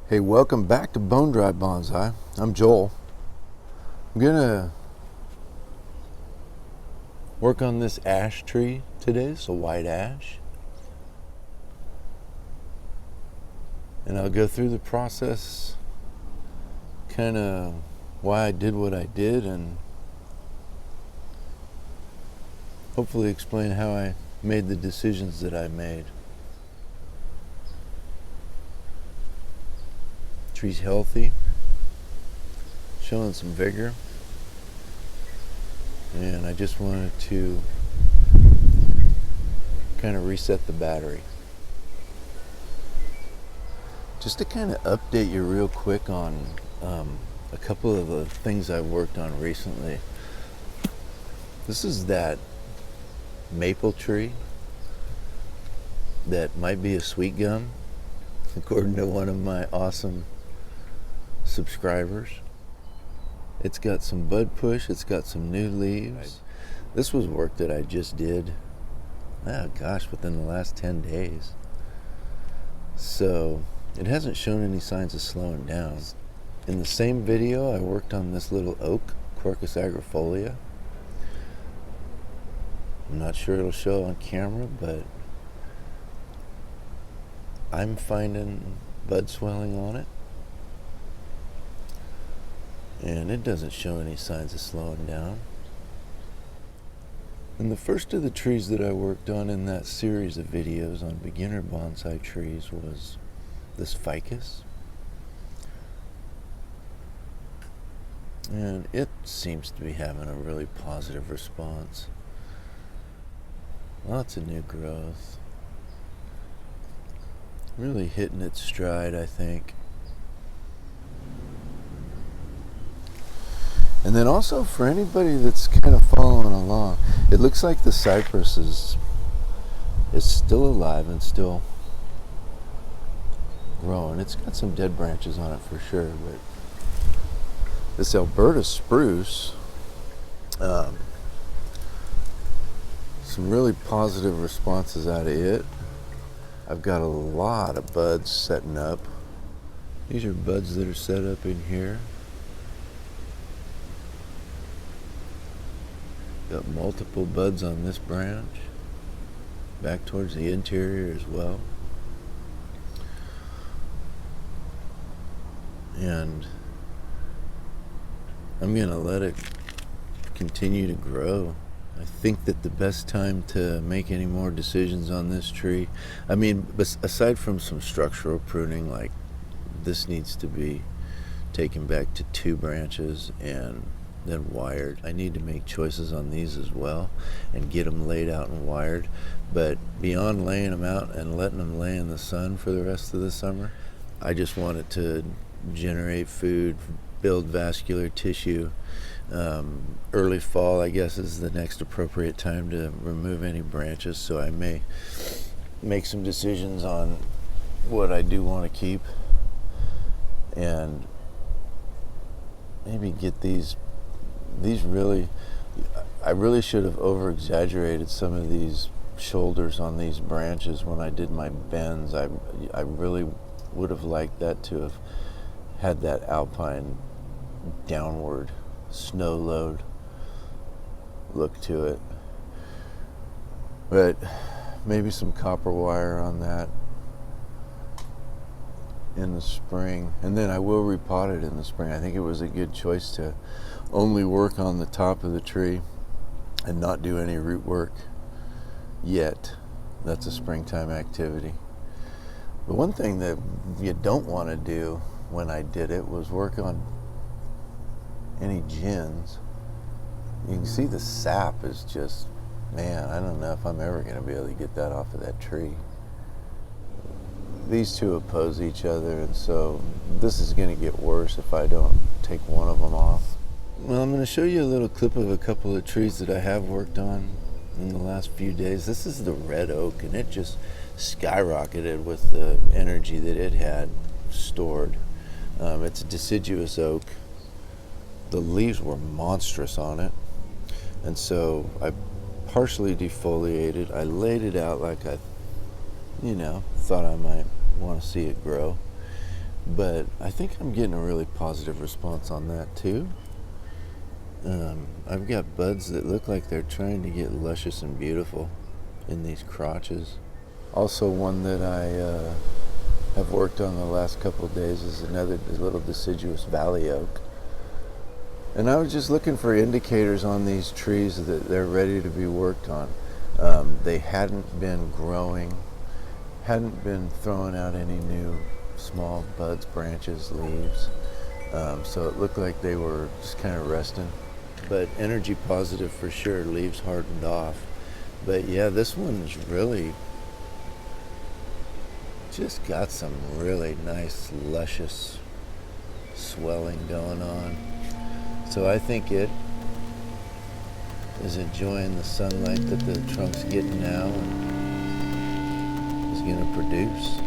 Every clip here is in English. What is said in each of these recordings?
Hey, welcome back to BoneDry Bonsai. I'm Joel. I'm gonna work on this ash tree today. It's a white ash. And I'll go through the process, kind of why I did what I did, and hopefully explain how I made the decisions that I made. Tree's healthy, showing some vigor, and I just wanted to kind of reset the battery. Just to kind of update you real quick on a couple of the things I've worked on recently. This is that maple tree that might be a sweet gum, according to one of my awesome subscribers. It's got some bud push, it's got some new leaves. This was work that I just did, within the last 10 days. So it hasn't shown any signs of slowing down. In the same video, I worked on this little oak, Quercus agrifolia. I'm not sure it'll show on camera, but I'm finding bud swelling on it. And it doesn't show any signs of slowing down. And the first of the trees that I worked on in that series of videos on beginner bonsai trees was this ficus. And it seems to be having a really positive response. Lots of new growth. Really hitting its stride, I think. And then also for anybody that's kind of following along, it looks like the cypress is still alive and still growing. It's got some dead branches on it for sure, but this Alberta spruce, some really positive responses out of it. I've got a lot of buds setting up. These are buds that are set up in here. Got multiple buds on this branch, back towards the interior as well. And I'm gonna let it continue to grow. I think that the best time to make any more decisions on this tree, aside from some structural pruning, like this needs to be taken back to 2 branches and then wired. I need to make choices on these as well and get them laid out and wired. But beyond laying them out and letting them lay in the sun for the rest of the summer, I just want it to generate food, build vascular tissue. Early fall, I guess, is the next appropriate time to remove any branches, so I may make some decisions on what I do want to keep and maybe get these really, I really should have over-exaggerated some of these shoulders on these branches when I did my bends. I really would have liked that to have had that alpine downward snow load look to it. But maybe some copper wire on that in the spring, and then I will repot it in the spring. I think it was a good choice to only work on the top of the tree and not do any root work yet. That's a springtime activity. The one thing that you don't want to do when I did it was work on any gins. You can see the sap is just, man, I don't know if I'm ever going to be able to get that off of that tree. These two oppose each other, and so this is going to get worse if I don't take one of them off. Well, I'm going to show you a little clip of a couple of trees that I have worked on in the last few days. This is the red oak, and it just skyrocketed with the energy that it had stored. It's a deciduous oak. The leaves were monstrous on it, and so I partially defoliated. I laid it out like I thought I might want to see it grow. But I think I'm getting a really positive response on that too. I've got buds that look like they're trying to get luscious and beautiful in these crotches. Also, one that I have worked on the last couple of days is another little deciduous valley oak. And I was just looking for indicators on these trees that they're ready to be worked on. They hadn't been growing, hadn't been throwing out any new small buds, branches, leaves. So it looked like they were just kind of resting. But energy positive for sure, leaves hardened off. But yeah, this one's really just got some really nice, luscious swelling going on. So I think it is enjoying the sunlight that the trunk's getting now and is going to produce.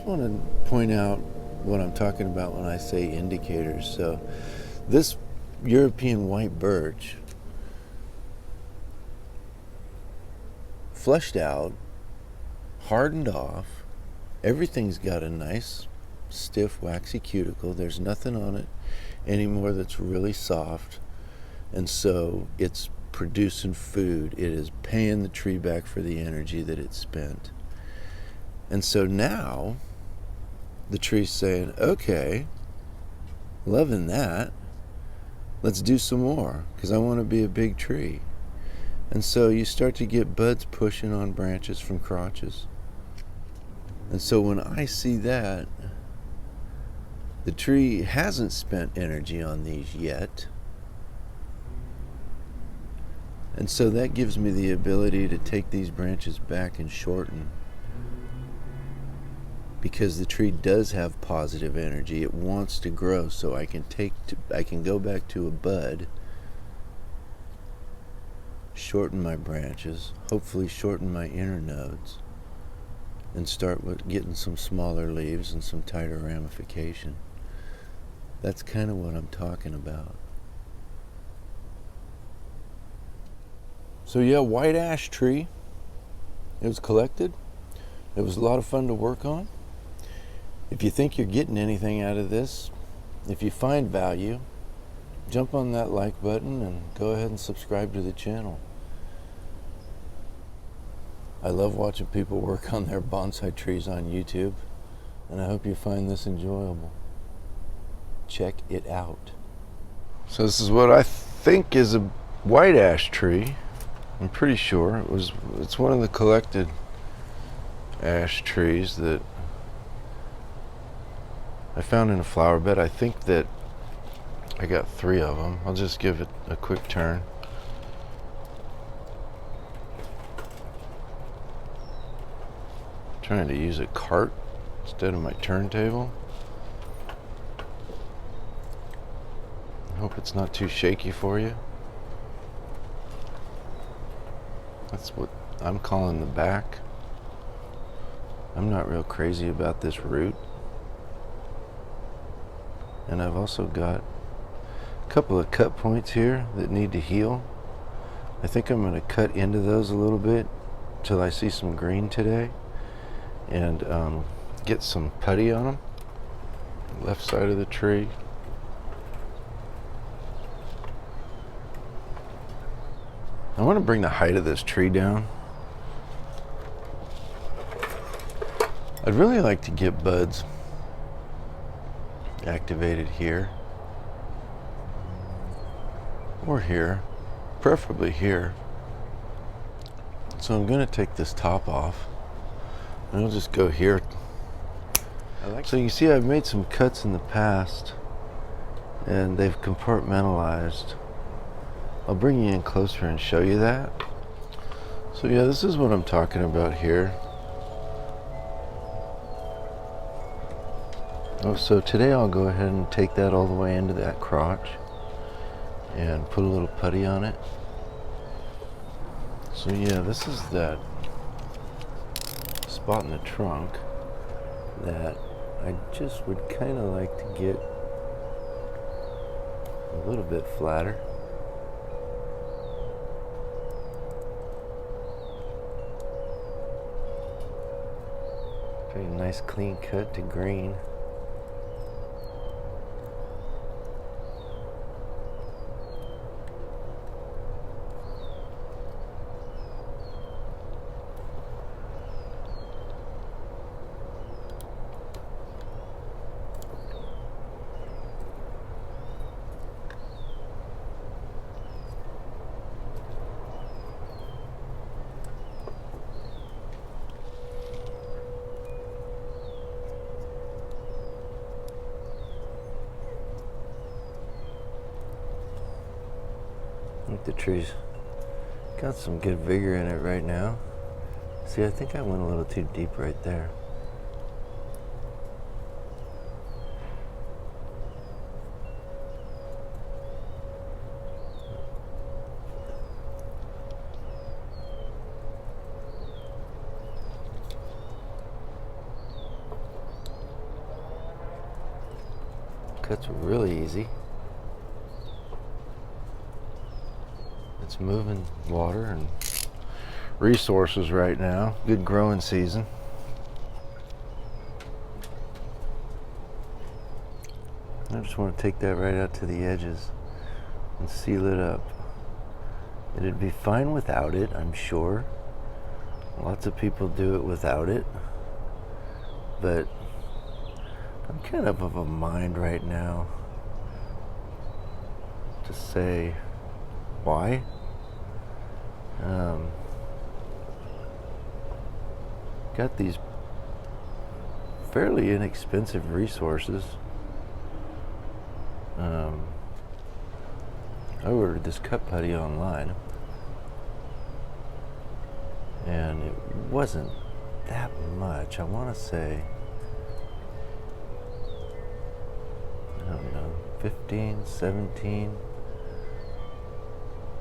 just want to point out what I'm talking about when I say indicators. So this European white birch, fleshed out, hardened off, everything's got a nice stiff waxy cuticle. There's nothing on it anymore that's really soft, and so it's producing food. It is paying the tree back for the energy that it spent. And so now the tree's saying, okay, loving that, let's do some more, because I want to be a big tree. And so you start to get buds pushing on branches from crotches. And so when I see that, the tree hasn't spent energy on these yet. And so that gives me the ability to take these branches back and shorten, because the tree does have positive energy. It wants to grow, so I can go back to a bud, shorten my branches, hopefully shorten my inner nodes, and start with getting some smaller leaves and some tighter ramification. That's kind of what I'm talking about. So yeah, white ash tree. It was collected. It was a lot of fun to work on. If you think you're getting anything out of this, if you find value, jump on that like button and go ahead and subscribe to the channel. I love watching people work on their bonsai trees on YouTube, and I hope you find this enjoyable. Check it out. So this is what I think is a white ash tree. I'm pretty sure it's one of the collected ash trees that I found in a flower bed. I think that I got 3 of them. I'll just give it a quick turn. Trying to use a cart instead of my turntable. I hope it's not too shaky for you. That's what I'm calling the back. I'm not real crazy about this root. And I've also got a couple of cut points here that need to heal. I think I'm going to cut into those a little bit till I see some green today, and get some putty on them. Left side of the tree. I want to bring the height of this tree down. I'd really like to get buds activated here or here, preferably here. So I'm going to take this top off and I'll just go here. So you can see I've made some cuts in the past and they've compartmentalized. I'll bring you in closer and show you that. So yeah, this is what I'm talking about here. Oh, so today I'll go ahead and take that all the way into that crotch and put a little putty on it. So yeah, this is that spot in the trunk that I just would kind of like to get a little bit flatter. Very nice clean cut to green. I think the tree's got some good vigor in it right now. See, I think I went a little too deep right there. Cuts really easy. It's moving water and resources right now. Good growing season. I just want to take that right out to the edges and seal it up. It'd be fine without it, I'm sure. Lots of people do it without it, but I'm kind of a mind right now to say why. Got these fairly inexpensive resources. I ordered this cut putty online, and it wasn't that much. I want to say, I don't know, 15, 17,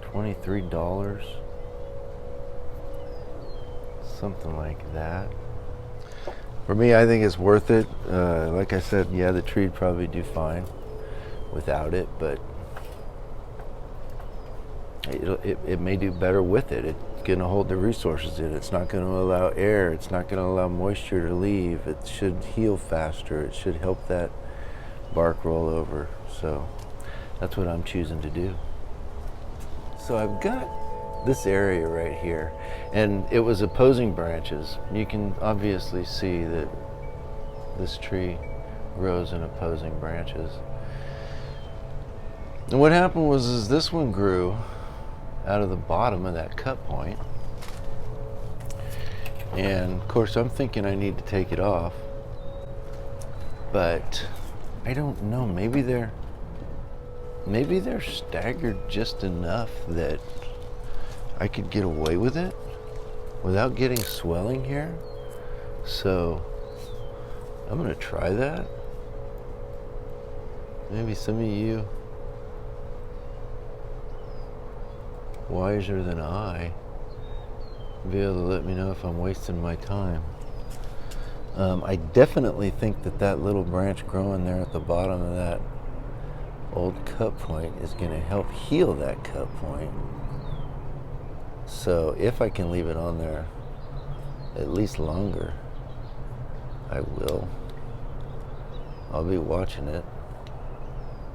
$23, something like that. For me, I think it's worth it. Like I said, yeah, the tree'd probably do fine without it, but it may do better with it. It's going to hold the resources in. It's not going to allow air. It's not going to allow moisture to leave. It should heal faster. It should help that bark roll over. So that's what I'm choosing to do. So I've got this area right here, and it was opposing branches. You can obviously see that this tree grows in opposing branches. And what happened was is this one grew out of the bottom of that cut point. And of course I'm thinking I need to take it off, but I don't know, maybe they're staggered just enough that I could get away with it without getting swelling here. So I'm gonna try that. Maybe some of you wiser than I be able to let me know if I'm wasting my time. I definitely think that little branch growing there at the bottom of that old cut point is going to help heal that cut point. So if I can leave it on there at least longer, I will. I'll be watching it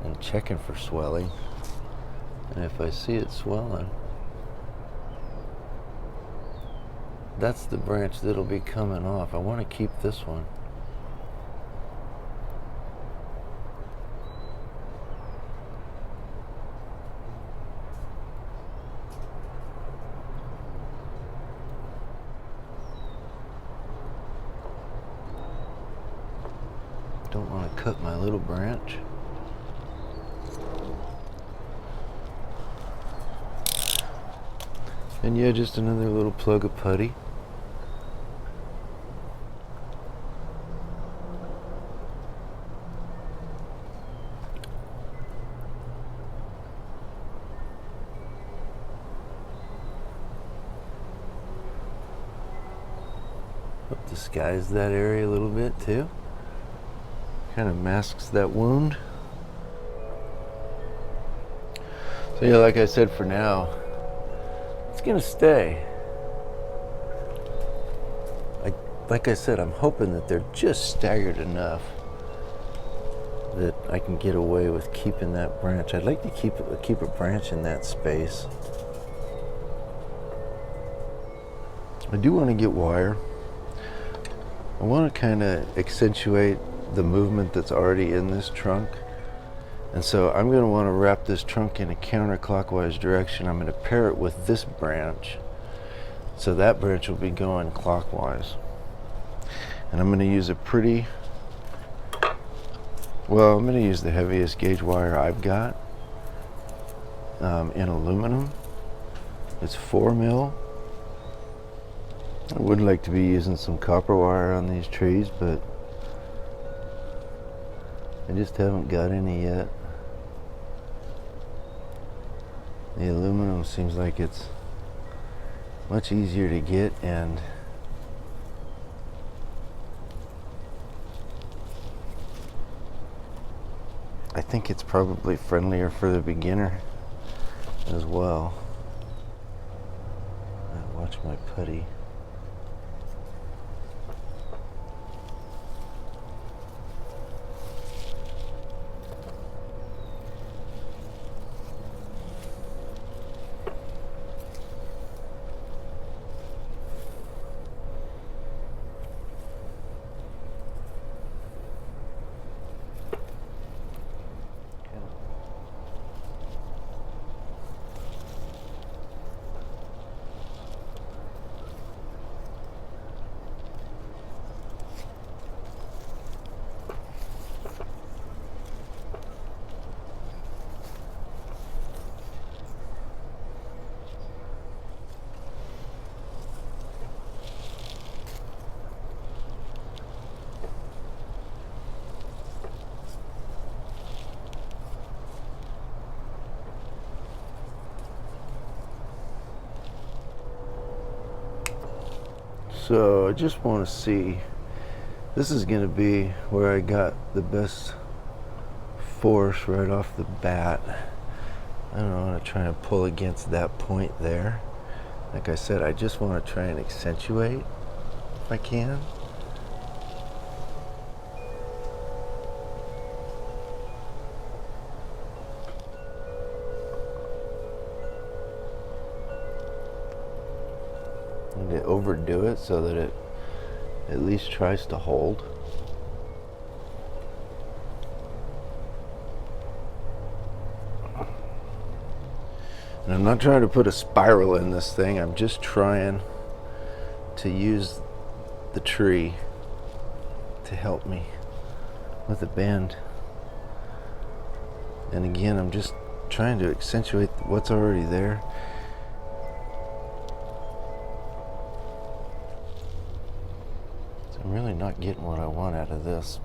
and checking for swelling, and if I see it swelling, that's the branch that'll be coming off. I want to keep this one. Don't want to cut my little branch. And yeah, just another little plug of putty. Hope disguise that area a little bit too. Kind of masks that wound. So yeah, like I said, for now, it's gonna stay. Like I said, I'm hoping that they're just staggered enough that I can get away with keeping that branch. I'd like to keep a branch in that space. I do want to get wire. I want to kind of accentuate the movement that's already in this trunk. And so I'm going to want to wrap this trunk in a counterclockwise direction. I'm going to pair it with this branch. So that branch will be going clockwise. And I'm going to use I'm going to use the heaviest gauge wire I've got in aluminum. It's 4 mil. I would like to be using some copper wire on these trees, but I just haven't got any yet. The aluminum seems like it's much easier to get, and I think it's probably friendlier for the beginner as well. Watch my putty. So I just want to see, this is going to be where I got the best force right off the bat. I don't want to try and pull against that point there. Like I said, I just want to try and accentuate if I can. And to overdo it so that it at least tries to hold. And I'm not trying to put a spiral in this thing, I'm just trying to use the tree to help me with the bend. And again, I'm just trying to accentuate what's already there. So I'm really not getting what I want out of this.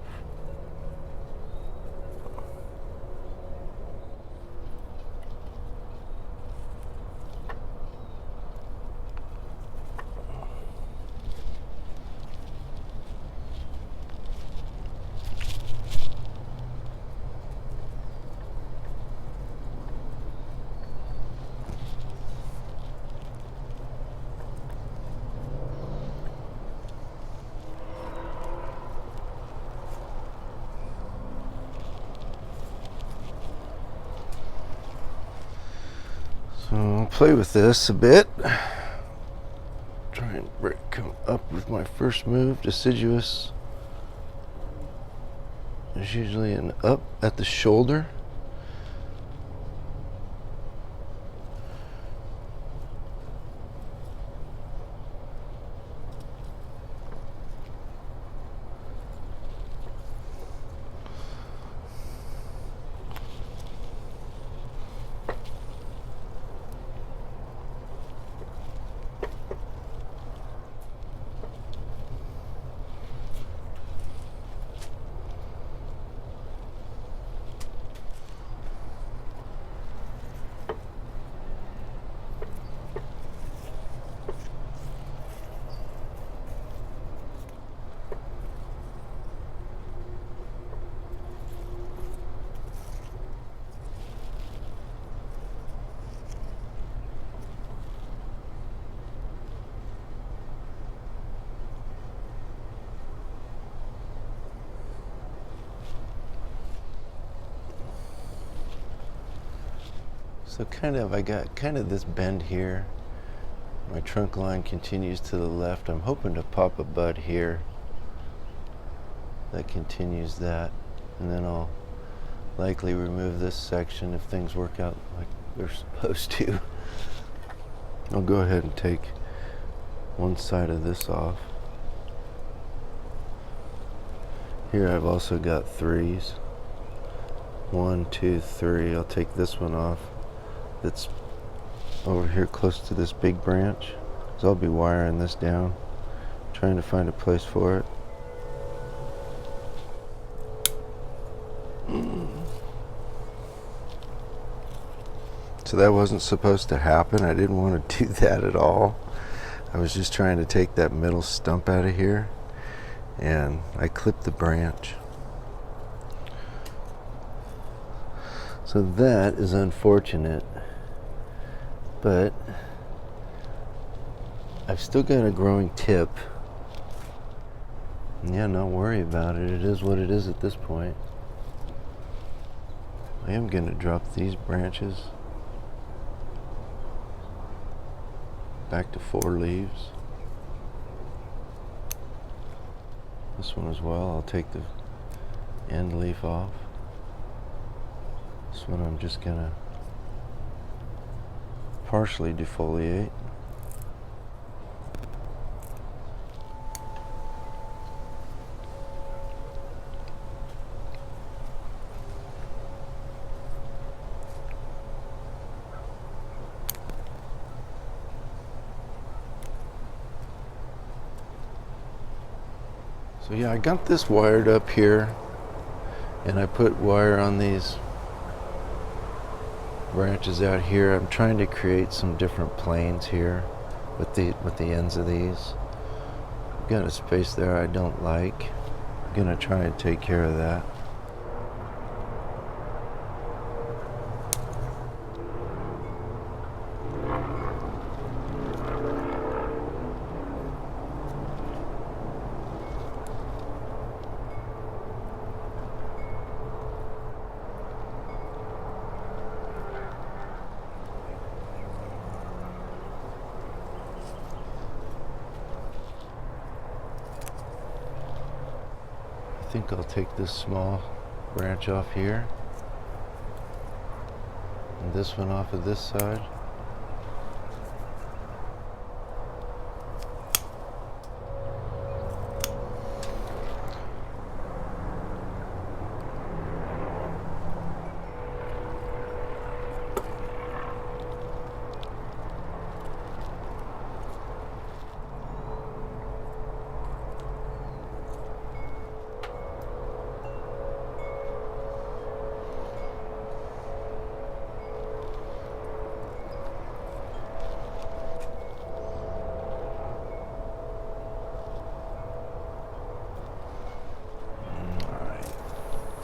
So I'll play with this a bit. Try and come up with my first move. Deciduous is usually an up at the shoulder. So I got kind of this bend here. My trunk line continues to the left. I'm hoping to pop a bud here that continues that, and then I'll likely remove this section if things work out like they're supposed to. I'll go ahead and take one side of this off. Here I've also got threes. 1, 2, 3. I'll take this one off. That's over here close to this big branch. So I'll be wiring this down, trying to find a place for it. So that wasn't supposed to happen. I didn't want to do that at all. I was just trying to take that middle stump out of here, and I clipped the branch. So that is unfortunate, but I've still got a growing tip. Yeah, not worry about it. It is what it is at this point. I am going to drop these branches back to 4 leaves. This one as well. I'll take the end leaf off. This one I'm just going to partially defoliate. So yeah, I got this wired up here, and I put wire on these branches out here. I'm trying to create some different planes here with the ends of these. I've got a space there I don't like. I'm gonna try and take care of that. I think I'll take this small branch off here and this one off of this side.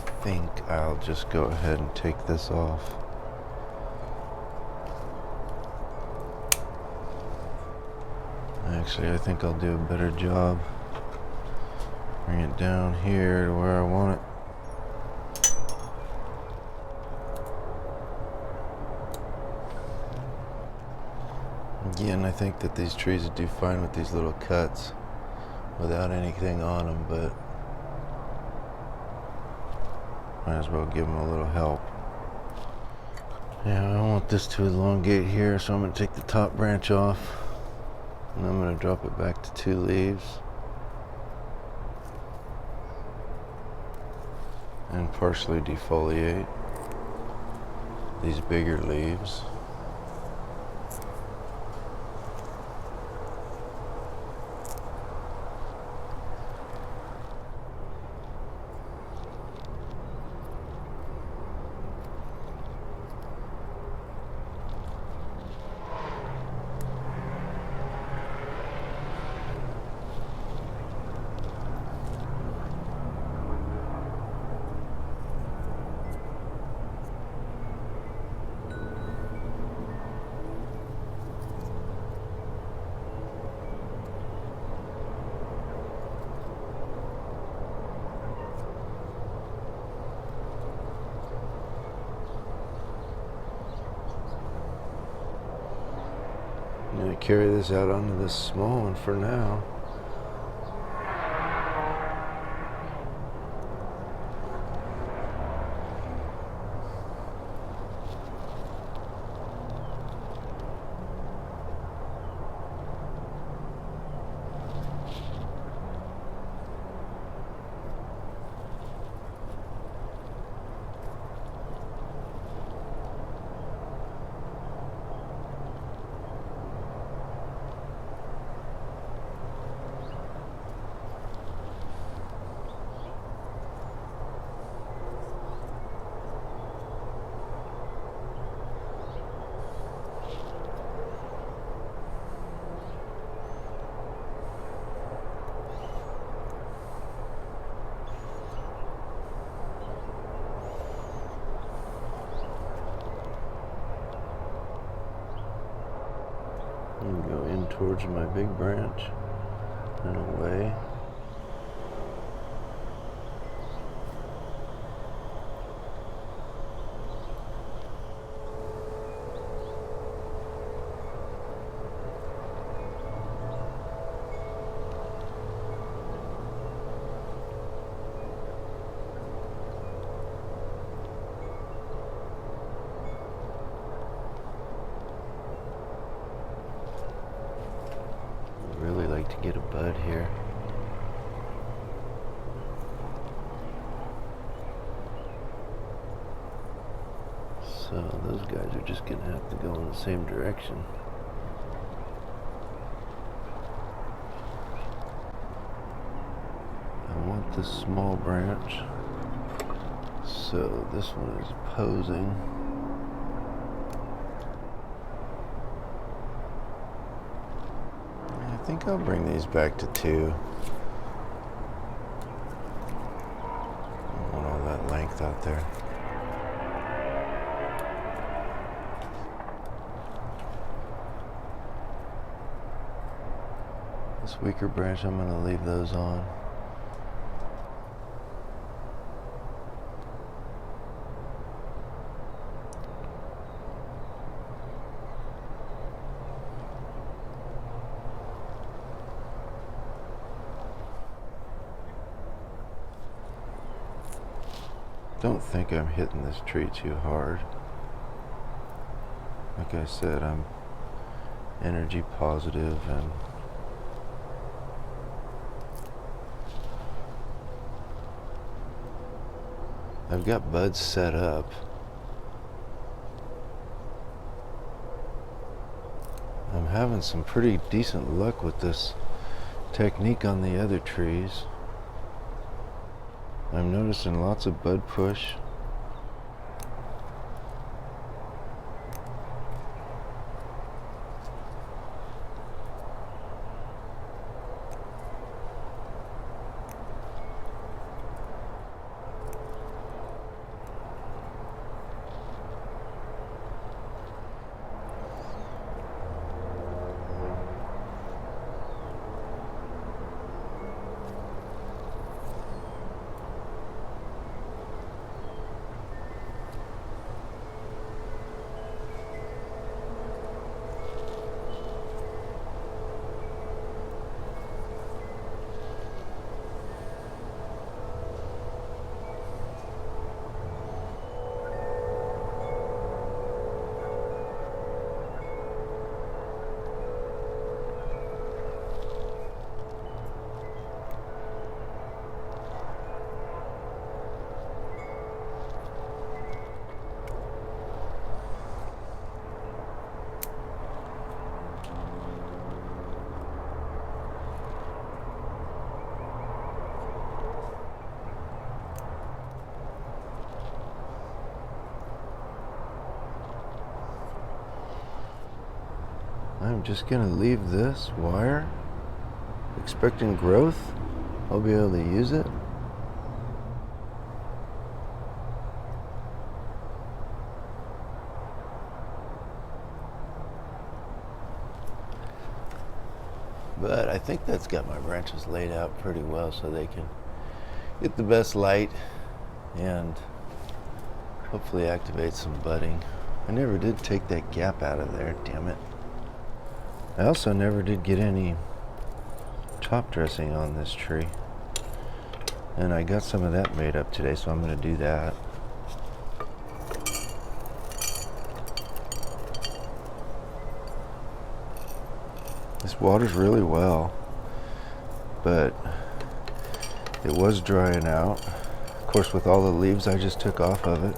I think I'll just go ahead and take this off. Actually, I think I'll do a better job. Bring it down here to where I want it. Again, I think that these trees would do fine with these little cuts without anything on them, but might as well give them a little help. Yeah, I don't want this to elongate here, so I'm going to take the top branch off and I'm going to drop it back to 2 leaves and partially defoliate these bigger leaves. I'm going to carry this out onto this small one for now. And go in towards my big branch and away. Really like to get a bud here. So those guys are just gonna have to go in the same direction. I want this small branch, so this one is opposing. I think I'll bring these back to 2. I want all that length out there. This weaker branch, I'm going to leave those on. Don't think I'm hitting this tree too hard. Like I said, I'm energy positive and I've got buds set up. I'm having some pretty decent luck with this technique on the other trees. I'm noticing lots of bud push. I'm just gonna leave this wire, expecting growth. I'll be able to use it. But I think that's got my branches laid out pretty well so they can get the best light and hopefully activate some budding. I never did take that gap out of there, damn it. I also never did get any top dressing on this tree. And I got some of that made up today, so I'm going to do that. This waters really well, but it was drying out. Of course, with all the leaves I just took off of it,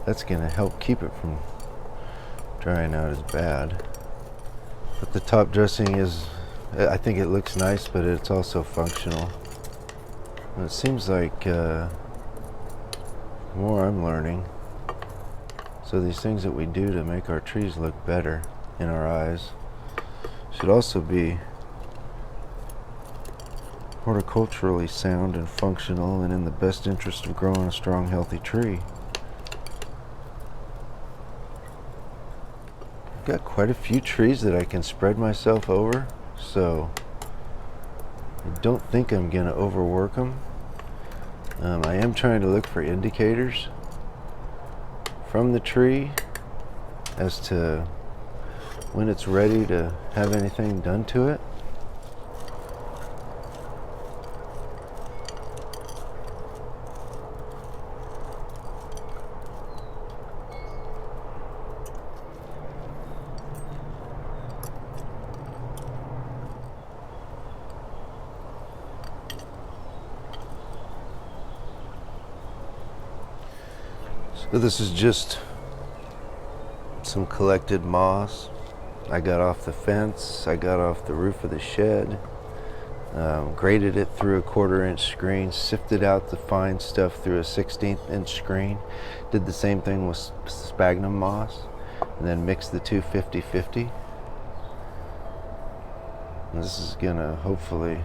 that's going to help keep it from drying out as bad. But the top dressing is, I think it looks nice, but it's also functional. And it seems like more I'm learning. So these things that we do to make our trees look better in our eyes should also be horticulturally sound and functional and in the best interest of growing a strong, healthy tree. got quite a few trees that I can spread myself over, so I don't think I'm going to overwork them. I am trying to look for indicators from the tree as to when it's ready to have anything done to it. So this is just some collected moss I got off the fence, I got off the roof of the shed, graded it through a 1/4-inch screen, sifted out the fine stuff through a 1/16-inch screen, did the same thing with sphagnum moss, and then mixed the two 50-50. And this is gonna hopefully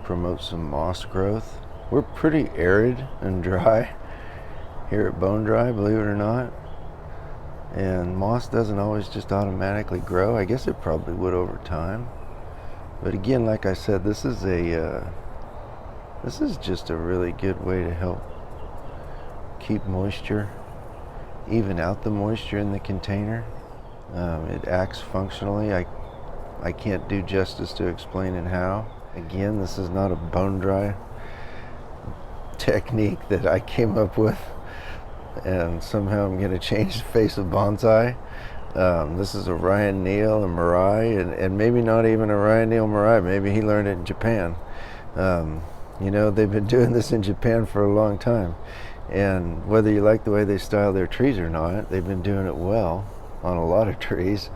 promote some moss growth. We're pretty arid and dry here at BoneDry, believe it or not. And moss doesn't always just automatically grow. I guess it probably would over time. But again, like I said, this is just a really good way to help keep moisture, even out the moisture in the container. It acts functionally. I can't do justice to explaining how. Again, this is not a BoneDry technique that I came up with and somehow I'm going to change the face of bonsai. This is a Ryan Neal, a Mirai, and maybe not even a Ryan Neal Mirai. Maybe he learned it in Japan. You know, they've been doing this in Japan for a long time. And whether you like the way they style their trees or not, they've been doing it well on a lot of trees.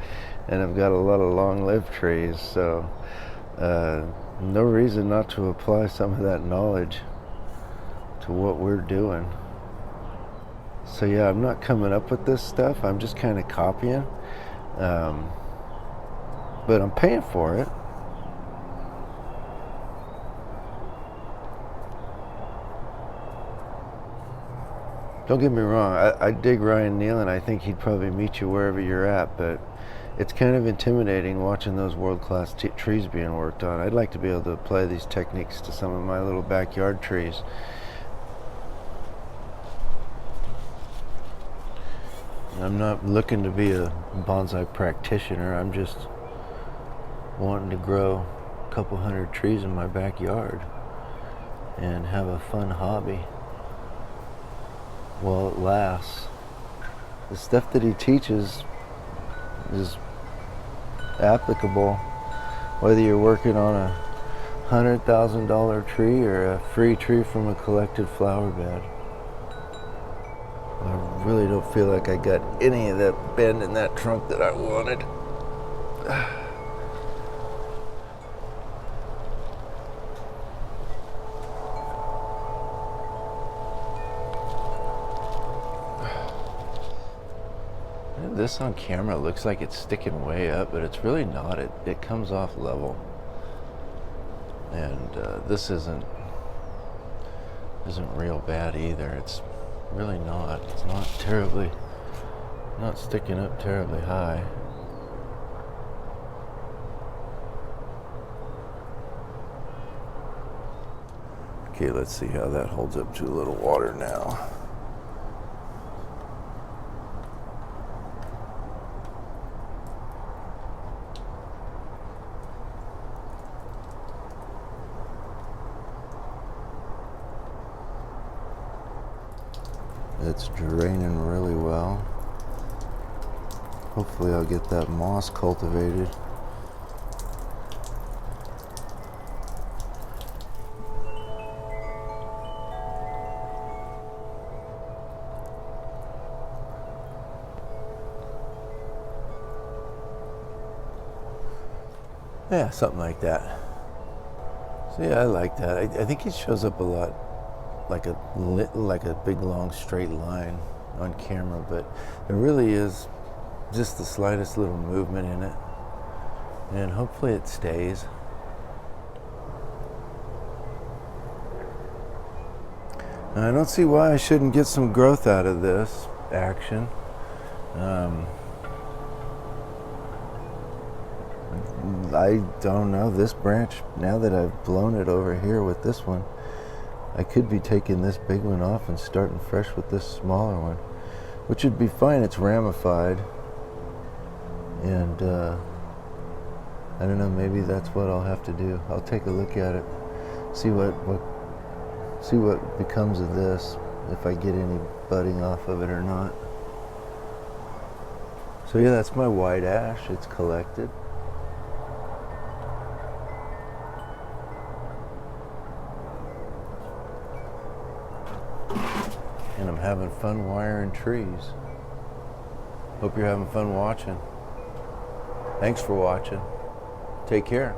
And I've got a lot of long-lived trees. So no reason not to apply some of that knowledge to what we're doing. So yeah, I'm not coming up with this stuff. I'm just kind of copying. But I'm paying for it. Don't get me wrong, I dig Ryan Neal and I think he'd probably meet you wherever you're at, but it's kind of intimidating watching those world-class trees being worked on. I'd like to be able to apply these techniques to some of my little backyard trees. I'm not looking to be a bonsai practitioner. I'm just wanting to grow a couple hundred trees in my backyard and have a fun hobby while it lasts. The stuff that he teaches is applicable whether you're working on a $100,000 tree or a free tree from a collected flower bed. I really don't feel like I got any of that bend in that trunk that I wanted. This on camera looks like it's sticking way up, but it's really not. It comes off level. And this isn't real bad either. It's really not. It's not sticking up terribly high. Okay, let's see how that holds up to a little water now. It's draining really well. Hopefully I'll get that moss cultivated. Yeah, something like that. So yeah, I like that. I think it shows up a lot like a big long straight line on camera, but it really is just the slightest little movement in it, and hopefully it stays. And I don't see why I shouldn't get some growth out of this action. I don't know. This branch, now that I've blown it over here with this one, I could be taking this big one off and starting fresh with this smaller one, which would be fine. It's ramified, and I don't know, maybe that's what I'll have to do. I'll take a look at it, see what becomes of this, if I get any budding off of it or not. So yeah, that's my white ash. It's collected. And I'm having fun wiring trees. Hope you're having fun watching. Thanks for watching. Take care.